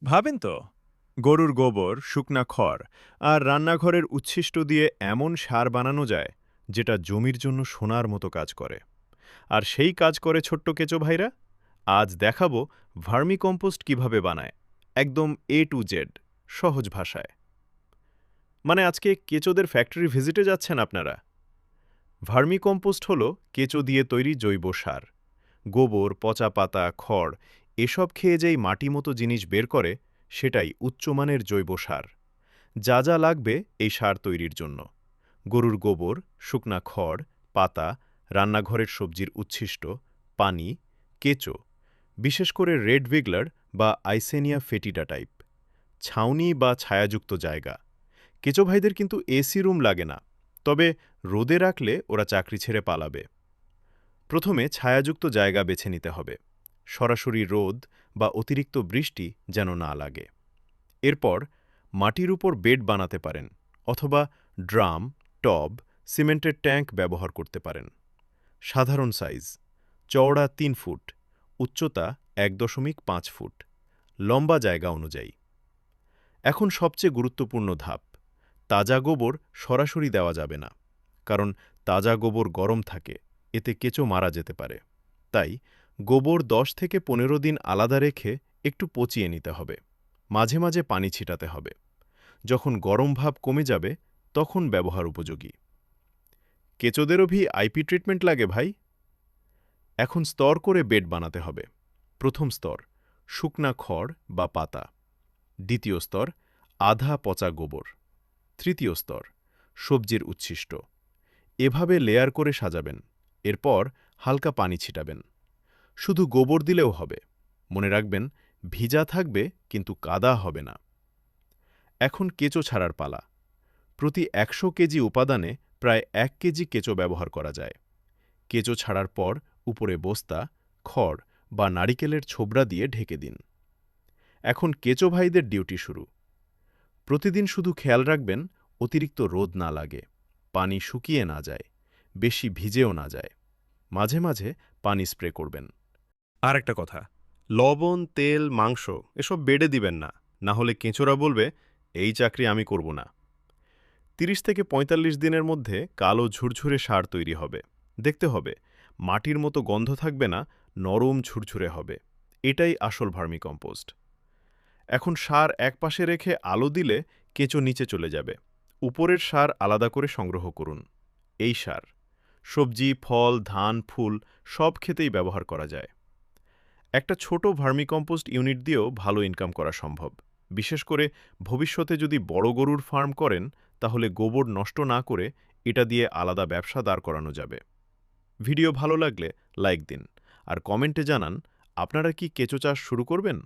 ভাবেন তো, গরুর গোবর, শুকনা খড় আর রান্নাঘরের উচ্ছিষ্ট দিয়ে এমন সার বানানো যায় যেটা জমির জন্য সোনার মতো কাজ করে। আর সেই কাজ করে ছোট্ট কেঁচো ভাইরা। আজ দেখাবো ভার্মিকম্পোস্ট কিভাবে বানায়, একদম A to Z, সহজ ভাষায়। মানে আজকে কেঁচোদের ফ্যাক্টরি ভিজিটে যাচ্ছেন আপনারা। ভার্মিকম্পোস্ট হলো কেঁচো দিয়ে তৈরি জৈব সার। গোবর, পচা পাতা, খড় এসব খেয়ে যেই মাটি মতো জিনিস বের করে, সেটাই উচ্চমানের জৈব সার। যা যা লাগবে এই সার তৈরির জন্য: গরুর গোবর, শুকনা খড়, পাতা, রান্নাঘরের সবজির উচ্ছিষ্ট, পানি, কেঁচো, বিশেষ করে রেড ভিগলার বা আইসেনিয়া ফেটিডা টাইপ, ছাউনি বা ছায়াযুক্ত জায়গা। কেঁচো ভাইদের কিন্তু এসি রুম লাগে না, তবে রোদে রাখলে ওরা চাকরি ছেড়ে পালাবে। প্রথমে ছায়াযুক্ত জায়গা বেছে নিতে হবে, সরাসরি রোদ বা অতিরিক্ত বৃষ্টি যেন না লাগে। এরপর মাটির উপর বেড বানাতে পারেন, অথবা ড্রাম, টব, সিমেন্টের ট্যাঙ্ক ব্যবহার করতে পারেন। সাধারণ সাইজ: চওড়া ৩ ফুট, উচ্চতা ১.৫ ফুট, লম্বা জায়গা অনুযায়ী। এখন সবচেয়ে গুরুত্বপূর্ণ ধাপ: তাজা গোবর সরাসরি দেওয়া যাবে না, কারণ তাজা গোবর গরম থাকে, এতে কেঁচো মারা যেতে পারে। তাই গোবর ১০ থেকে ১৫ দিন আলাদা রেখে একটু পচিয়ে নিতে হবে। মাঝে মাঝে পানি ছিটাতে হবে। যখন গরম ভাব কমে যাবে, তখন ব্যবহার উপযোগী। কেঁচোদেরও আইপি ট্রিটমেন্ট লাগে ভাই। এখন স্তর করে বেড বানাতে হবে। প্রথম স্তর শুকনা খড় বা পাতা, দ্বিতীয় স্তর আধা পচা গোবর, তৃতীয় স্তর সবজির উচ্ছিষ্ট। এভাবে লেয়ার করে সাজাবেন। এরপর হালকা পানি ছিটাবেন। শুধু গোবর দিলেও হবে, মনে রাখবেন ভিজা থাকবে কিন্তু কাদা হবে না। এখন কেঁচো ছাড়ার পালা। প্রতি ১০০ কেজি উপাদানে প্রায় ১ কেজি কেঁচো ব্যবহার করা যায়। কেঁচো ছাড়ার পর উপরে বস্তা, খড় বা নারিকেলের ছোবড়া দিয়ে ঢেকে দিন। এখন কেঁচো ভাইদের ডিউটি শুরু। প্রতিদিন শুধু খেয়াল রাখবেন অতিরিক্ত রোদ না লাগে, পানি শুকিয়ে না যায়, বেশি ভিজেও না যায়। মাঝে মাঝে পানি স্প্রে করবেন। আর একটা কথা, লবণ, তেল, মাংস এসব বেডে দিবেন না, না হলে কেঁচোরা বলবে এই চাকরি আমি করব না। ৩০ থেকে ৪৫ দিনের মধ্যে কালো ঝুরঝুরে সার তৈরি হবে। দেখতে হবে মাটির মতো গন্ধ থাকবে না, নরম ঝুরঝুরে হবে। এটাই আসল ভার্মিকম্পোস্ট। এখন সার একপাশে রেখে আলো দিলে কেঁচো নিচে চলে যাবে। উপরের সার আলাদা করে সংগ্রহ করুন। এই সার সবজি, ফল, ধান, ফুল সব ক্ষেতেই ব্যবহার করা যায়। একটা ছোট ভার্মিকম্পোস্ট ইউনিট দিয়েও ভালো ইনকাম করা সম্ভব। বিশেষ করে ভবিষ্যতে যদি বড় গরুর ফার্ম করেন, তাহলে গোবর নষ্ট না করে এটা দিয়ে আলাদা ব্যবসা দাঁড় করানো যাবে। ভিডিও ভালো লাগলে লাইক দিন, আর কমেন্টে জানান আপনারা কি কেঁচো চাষ শুরু করবেন।